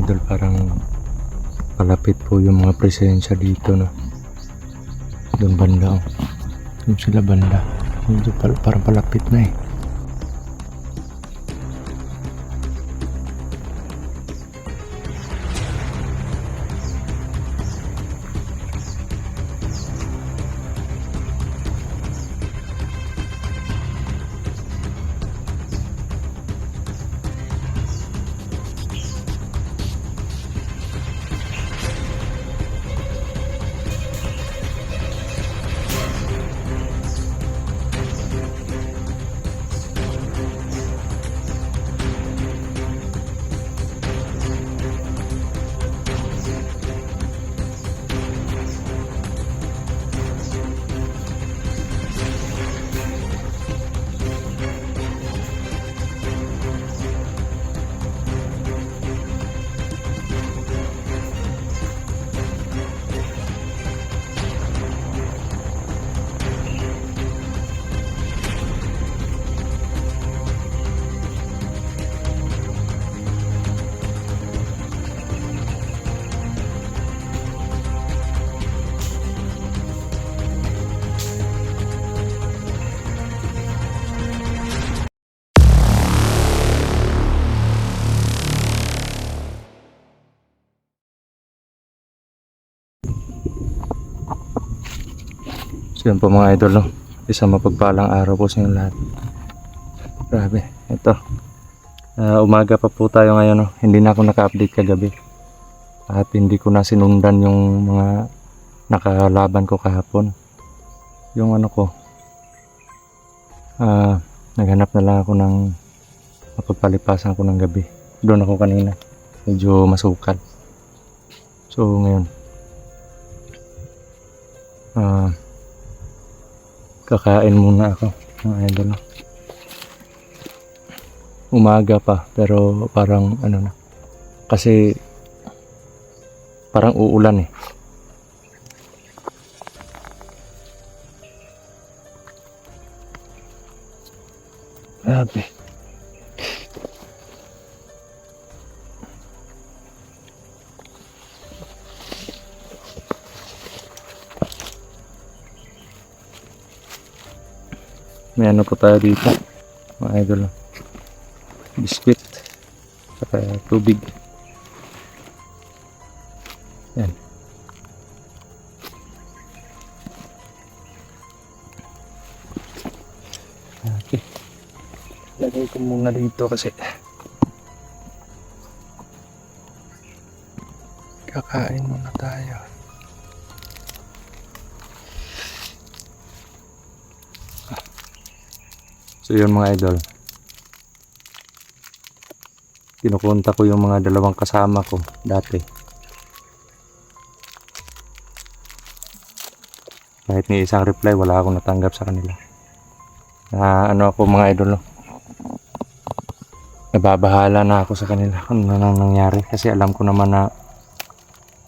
idol, parang palapit po yung mga presensya dito, no? Doon banda, oh. Doon sila banda. Medyo parang palapit na eh. So yun po mga idol, no? Isang mapagpalang araw po sa inyo lahat. Grabe, ito. Umaga pa po tayo ngayon, no? Hindi na ako naka-update kagabi. At hindi ko na sinundan yung mga nakalaban ko kahapon. Yung ano ko, naghanap na lang ako ng mapagpalipasan ko ng gabi. Doon ako kanina. Medyo masukal. So ngayon, kakain muna ako mga idol, no? Umaga pa pero parang ano na, kasi parang uulan eh. Grabe. May ano po tayo dito mga idol, no? Biscuit saka tubig. Yan. Okay, lagay ko muna dito kasi kakain muna tayo. So yun mga idol, kinukunta ko yung mga dalawang kasama ko dati. Kahit ni isang reply, wala akong natanggap sa kanila. Ano ako mga idol, no? Nababahala na ako sa kanila kung ano nang nangyari. Kasi alam ko naman na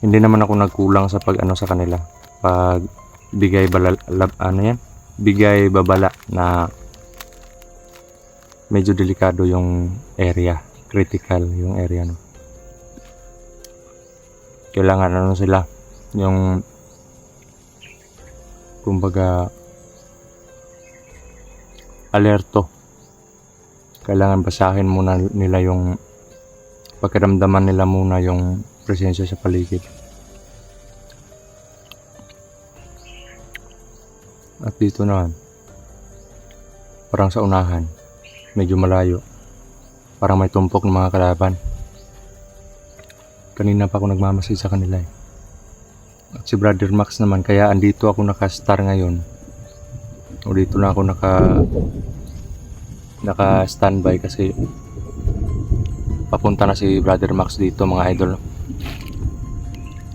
hindi naman ako nagkulang sa pag ano sa kanila. Pag bigay bigay babala na medyo delikado yung area. Critical yung area, no? Kailangan ano sila, yung kumbaga alerto. Kailangan basahin muna nila yung pagkaramdaman nila muna yung presensya sa paligid. At dito naman, parang sa unahan, medyo malayo, parang may tumpok ng mga kalaban. Kanina pa ako nagmamasid sa kanila eh. At si Brother Max naman, kaya andito ako naka-star ngayon. O dito na ako naka-standby kasi papunta na si Brother Max dito mga idol.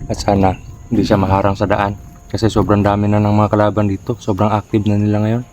At sana hindi siya maharang sa daan kasi sobrang dami na ng mga kalaban dito. Sobrang active na nila ngayon.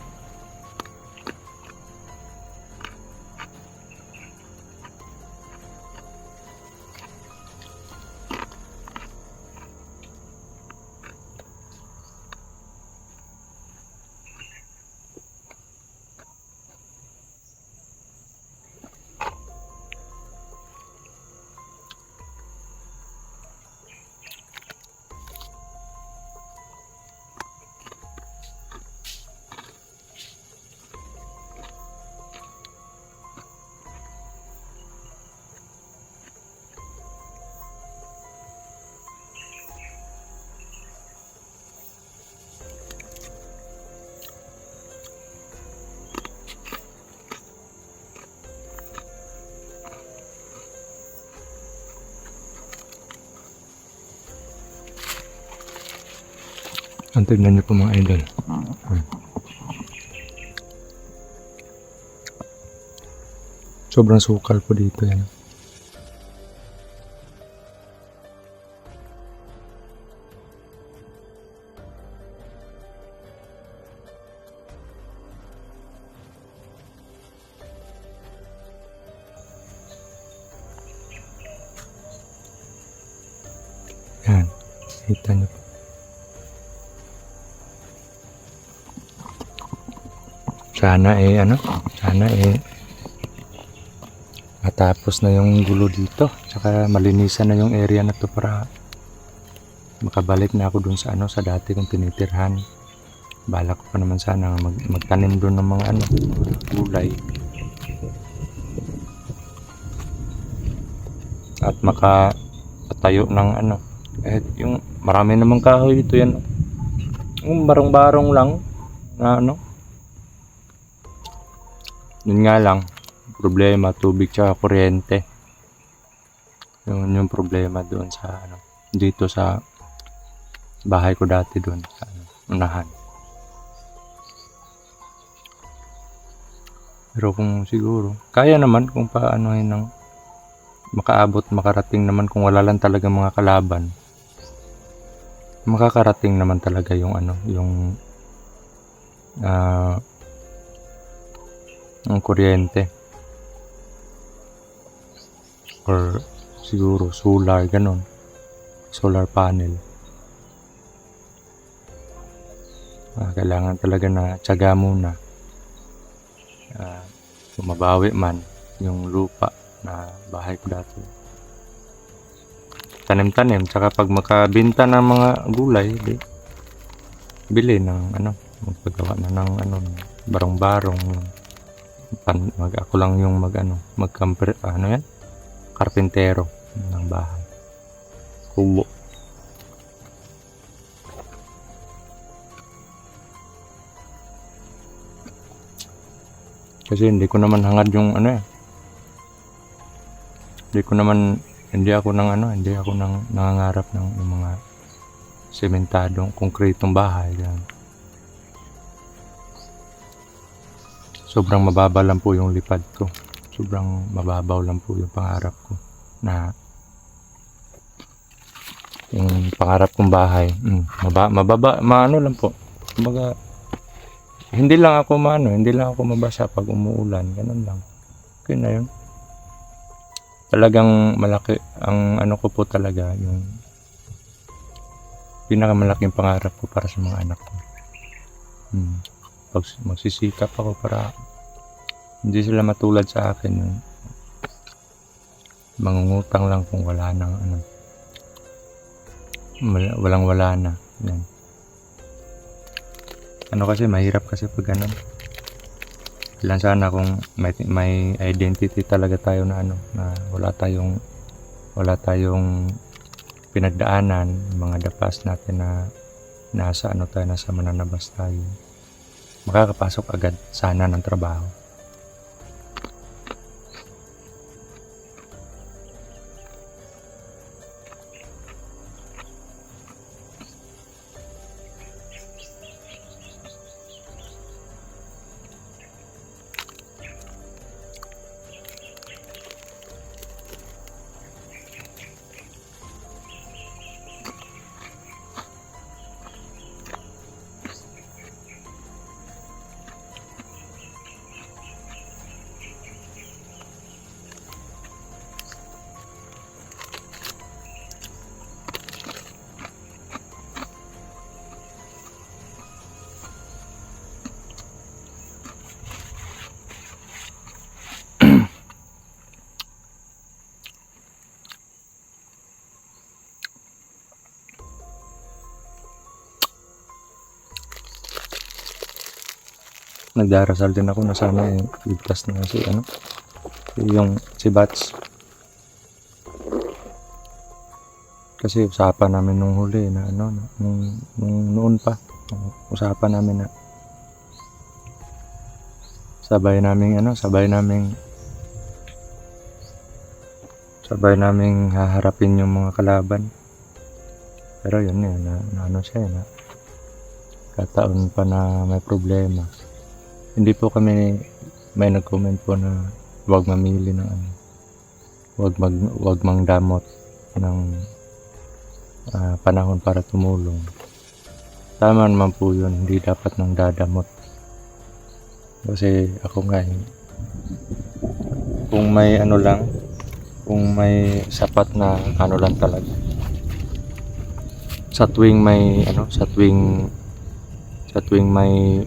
Ang tignan niyo po mga idol. Sobrang sukal po dito yan. Yan. Kita niyo po. Sana matapos na yung gulo dito. Tsaka malinisan na yung area na to para makabalik na ako dun sa sa dati kong tinitirhan. Balak ko pa naman sana magtanim dun ng mga gulay. At makatayo ng yung marami namang kahoy dito yan. Yung barong-barong lang na yun nga lang problema, tubig tsaka kuryente. Yun yung problema doon sa dito sa bahay ko dati doon sa unahan. Pero kung siguro kaya naman kung paano ng makarating naman kung wala lang talaga mga kalaban, makakarating naman talaga yung ang kuryente or siguro solar, ganon, solar panel. Kailangan talaga na tiyaga muna, mabawi man yung lupa na bahay ko dati, tanim-tanim, tsaka pag makabinta ng mga gulay, bili ng magpagawa na ng barong-barong. Ako lang yung karpintero ng bahay, kubo. Kasi hindi ko naman hangad yung hindi ako nangangarap ng mga sementadong konkretong bahay. Yan. Sobrang mababa lang po yung lipad ko. Sobrang mababaw lang po yung pangarap ko na yung pangarap kong bahay. Mababa, lang po. Kumbaga, hindi lang ako mabasa pag umuulan, ganun lang. Okay na yun. Talagang malaki ang ko po talaga, yung pinakamalaking pangarap ko para sa mga anak ko. Pag magsisikap ako para hindi sila matulad sa akin, yung mangungutang lang kung wala nang walang-wala na. Yan. Kasi mahirap kasi pag Kailan sana kung may identity talaga tayo na na wala tayong pinagdaanan, mga dapas natin na nasa mananabas tayo. Makakapasok agad sana ng trabaho. Nagdarasal din ako na sana ligtas na si Bats. Kasi usapan namin nung huli na nung noon pa, usapan namin na sabay naming haharapin yung mga kalaban. Pero yun na siya nagkataon pa na may problema. Hindi po kami may nag-comment po na huwag mamili ng ano, huwag mangdamot ng panahon para tumulong. Tama naman po yun, hindi dapat nang dadamot. Kasi ako nga kung may ano lang, kung may sapat na ano lang talaga. Sa tuwing may ano, sa tuwing may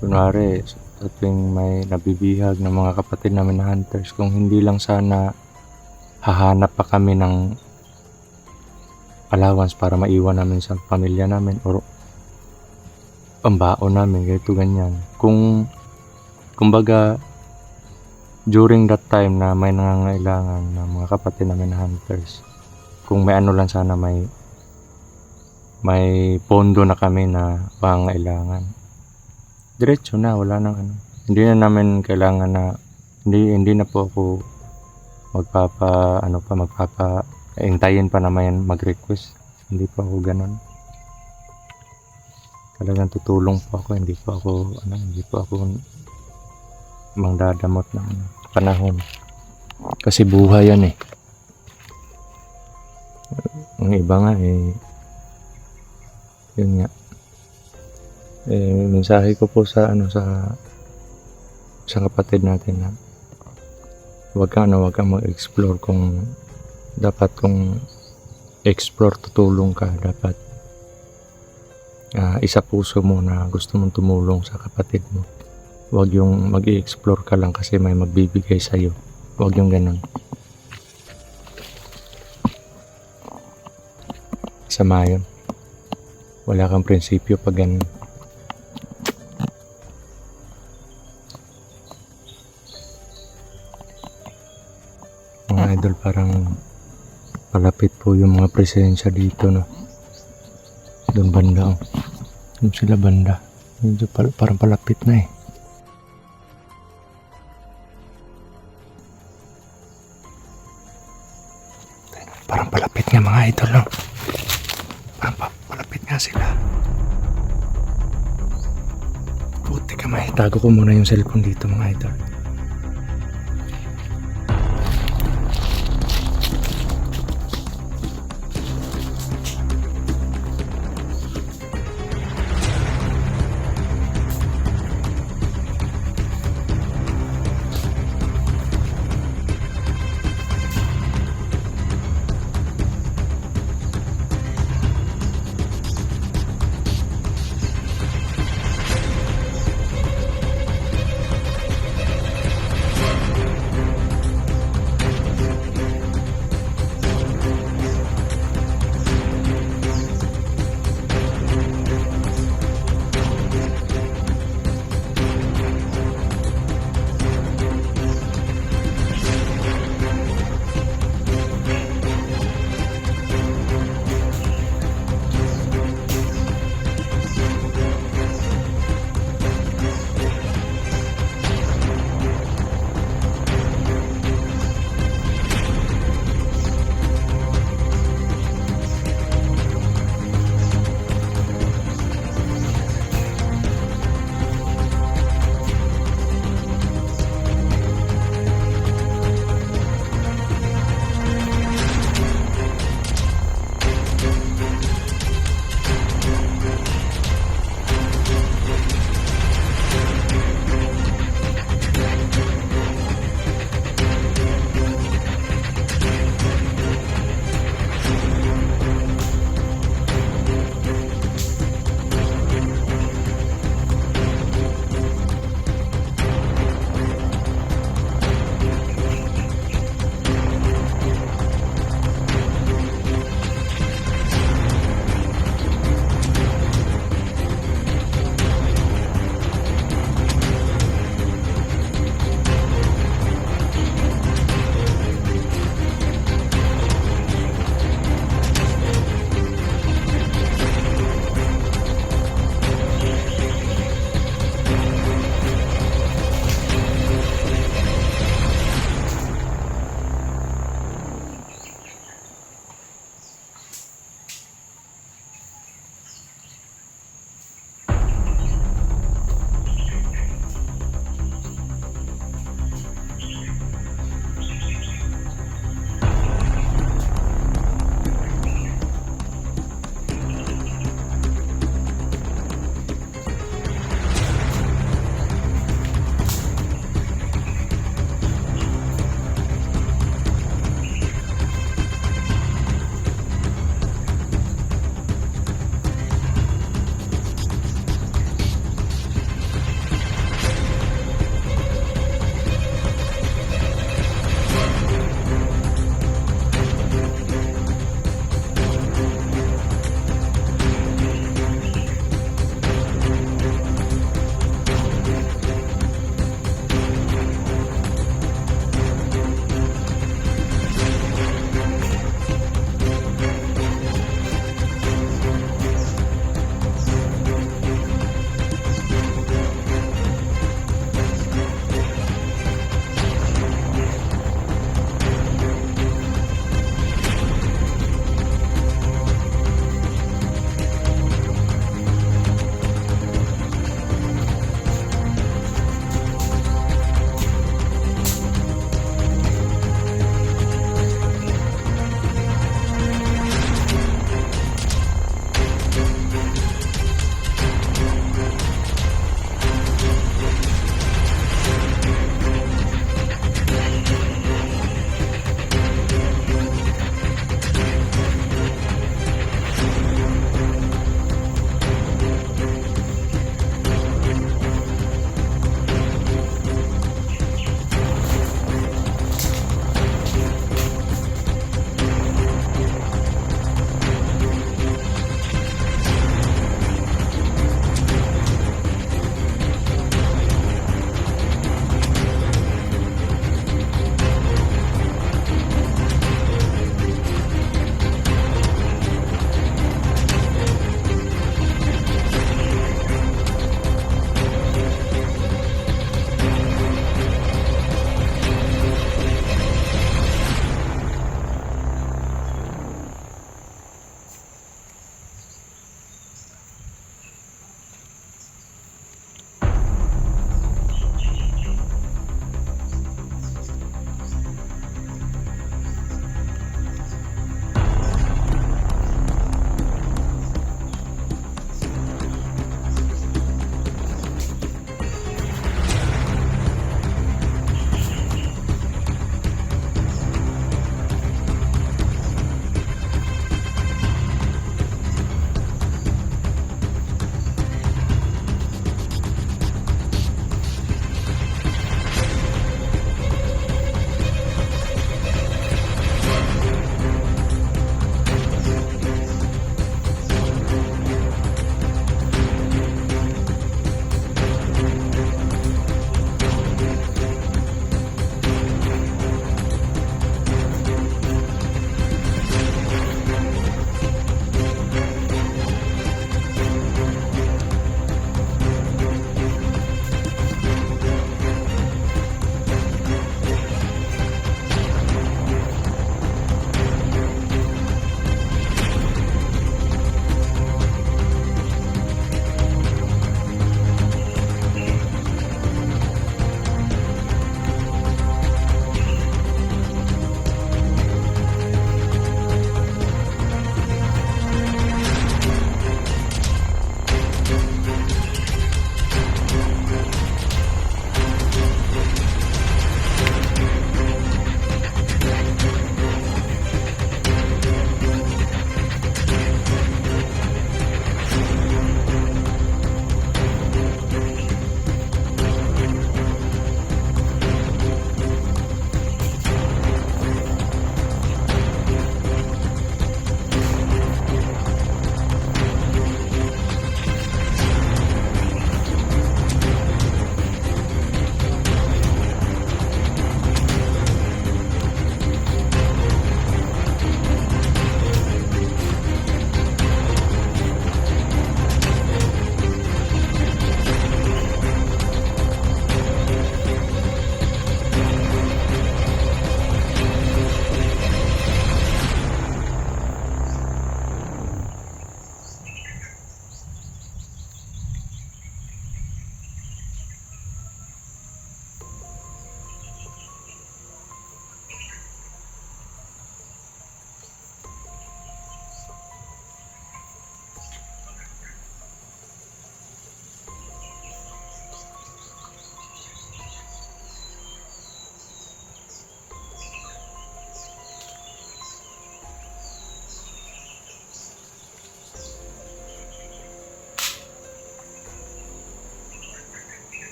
kunwari, sa tuwing may nabibihag ng mga kapatid namin na hunters, kung hindi lang sana hahanap pa kami ng allowance para maiwan namin sa pamilya namin or ang baon namin, ganito ganyan. Kumbaga, during that time na may nangangailangan ng mga kapatid namin na hunters, kung may ano lang sana, may pondo na kami na pangailangan. Diretso na, wala nang ano. Hindi na namin kailangan na, hindi na po ako hintayin pa naman mag-request. Hindi po ako ganon. Talagang tutulong po ako, hindi po ako mangdadamot ng panahon. Kasi buhay yan eh. Ang iba nga yun nga. Mensahe ko po sa kapatid natin na wag kang mag-explore kung explore tutulong ka, dapat isa puso mo na gusto mong tumulong sa kapatid mo. Wag yung mag-i-explore ka lang kasi may magbibigay sa'yo. Wag yung ganun. Sama yun. Wala kang prinsipyo pag ganun. Mga idol, parang palapit po yung mga presensya dito, no? Doon banda, oh. Doon sila banda. Medyo parang palapit na eh. Parang palapit nga mga idol, no? Parang palapit nga sila. Puti ka, may tago ko muna yung cellphone dito mga idol.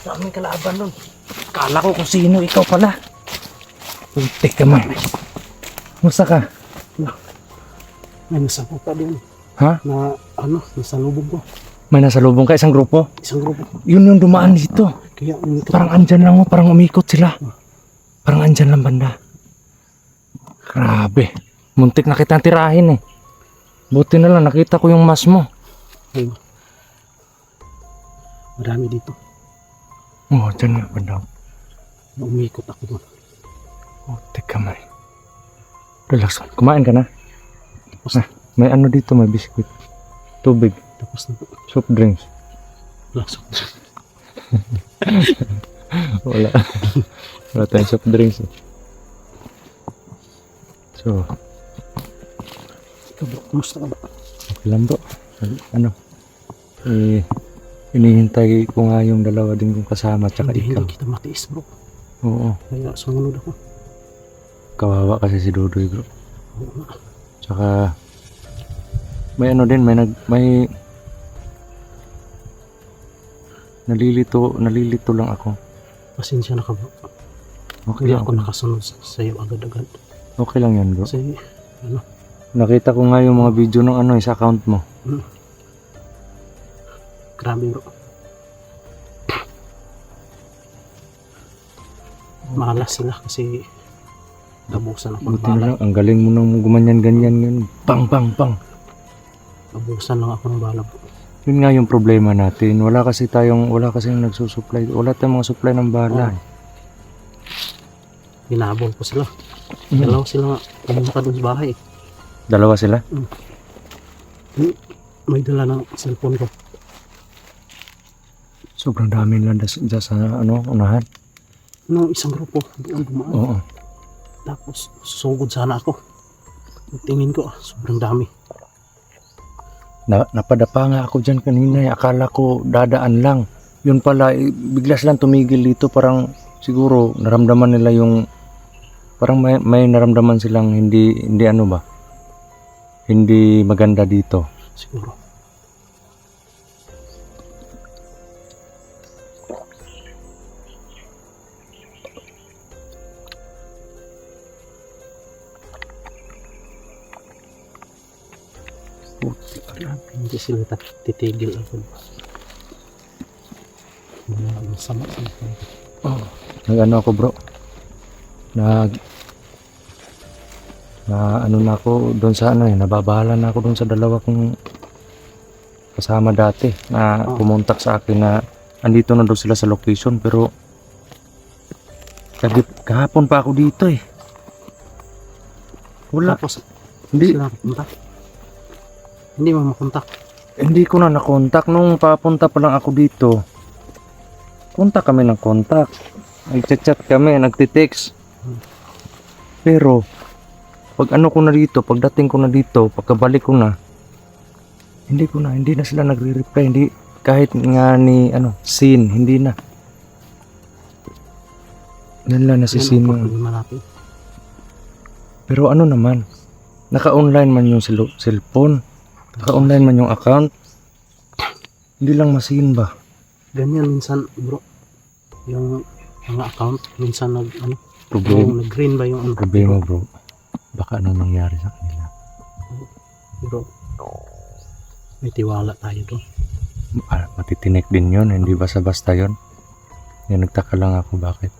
Daming kalaban nun. Kala ko kung sino, ikaw pala. Putik ka man. Musta ka? May nasabot pa din. Ha? Na ano, nasa lubog ko. May nasa lubong ka, isang grupo? Isang grupo. Yun yung dumaan dito. Kaya umikot. Parang andyan lang, parang umikot sila. Parang andyan lang banda. Grabe. Muntik na kitang tirahin eh. Buti na lang, nakita ko yung mas mo. Ayun. Marami dito. Oh, dyan nga banda. Umikot ako doon. Oh, teka man. Relax. Kumain ka na? Tapos, May ano dito, may biskuit. Tubig. tapos na po. Soft drinks. Lasok. Wala. Wala tayong soft drinks eh. So, Ikaw bro, kumusta ka ba? okay lang bro. Ano? Hinihintay ko nga yung dalawa din kong kasama tsaka Hindi ikaw. kita matiis bro. Oo. Kaya sumunod ako. Kawawa kasi si Dudoy bro. Oo nga. Tsaka may ano din, may nalilito lang ako. Pasensya na ka bro. Okay Hindi lang. ako nakasunod sa iyo agad-agad. Okay lang yan bro. Kasi Nakita ko nga yung mga video ng ano sa account mo. grabe bro. Malas sila kasi nabusan ako ng Buti na bala. lang, ang galing mo nang gumanyan-ganyan yun. Pang, pang, pang. Nabusan lang ako ng bala bro. Yun nga yung problema natin. Wala kasi nagsusupply. Wala tayong mga supply ng bala. Hinabol ko sila. Mm. Dalawa sila pumunta doon sa bahay. Dalawa sila? May dala ng cellphone ko. Sobrang dami nila dyan sa unahan. Nung isang grupo doon dumaan. Oo. Tapos sugod sana ako. Tingin ko sobrang dami. Napadapa nga ako dyan kanina. Akala ko dadaan lang. Yun pala, bigla silang tumigil dito. Parang siguro naramdaman nila yung parang may naramdaman silang hindi ano ba? Hindi maganda dito. Siguro. Hindi sila titigil ako. Masama sa Oh, nag-ano ako bro. Na ano na ako doon sa nababahala na ako doon sa dalawa kong kasama dati na pumuntak sa akin na andito na daw sila sa location pero kahapon pa ako dito eh. Wala. Tapos Hindi, sila mapunta. Hindi mo mapunta. hindi ko na nakontak nung papunta pa lang ako dito. Kontak kami ng kontak. Nagchat-chat kami, nagtitext. Pero pag ano ko na dito, pagdating ko na dito, pagkabalik ko na, hindi na sila nagre-reply, hindi kahit nga ni scene, hindi na. Yan lang na si scene mo. Pero ano naman, naka-online man yung cellphone, naka-online man yung account, hindi lang masin ba? Ganyan minsan bro. Yung mga account minsan nag-green ba yung Problema bro, baka anong nangyari sa kanila. Pero may tiwala tayo doon. Matitinik din yun, hindi basta-basta yun. Yan, nagtaka lang ako bakit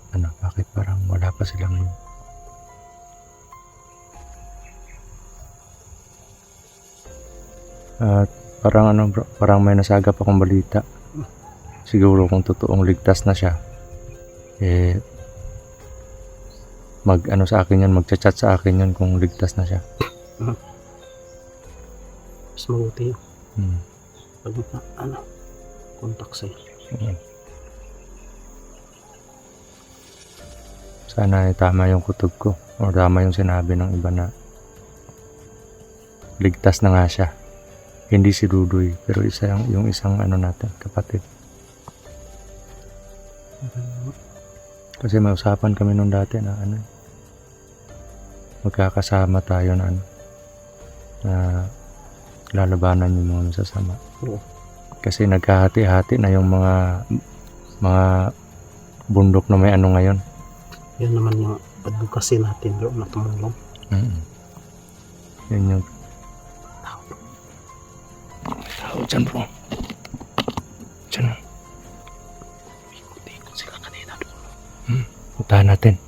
parang wala pa silang yun. At parang bro, parang may nasagap akong balita. Siguro kung totoong ligtas na siya, sa akin yan, magchat-chat sa akin yan kung ligtas na siya. Mas mabuti yun. Pag contact sa'yo. Sana tama yung kutob ko o tama yung sinabi ng iba na ligtas na nga siya. Hindi si Dudoy, pero yung isang natin, kapatid. Kasi may usapan kami nung dati na magkakasama tayo na lalabanan yung mga masasama. Oo. Kasi nagkahati-hati na yung mga bundok na may ano ngayon. Yan naman yung advocacy natin bro na tumulong. Yun yung may tao dyan bro. Dyan. Ikot-ikot sila kanina doon. Puntahan natin.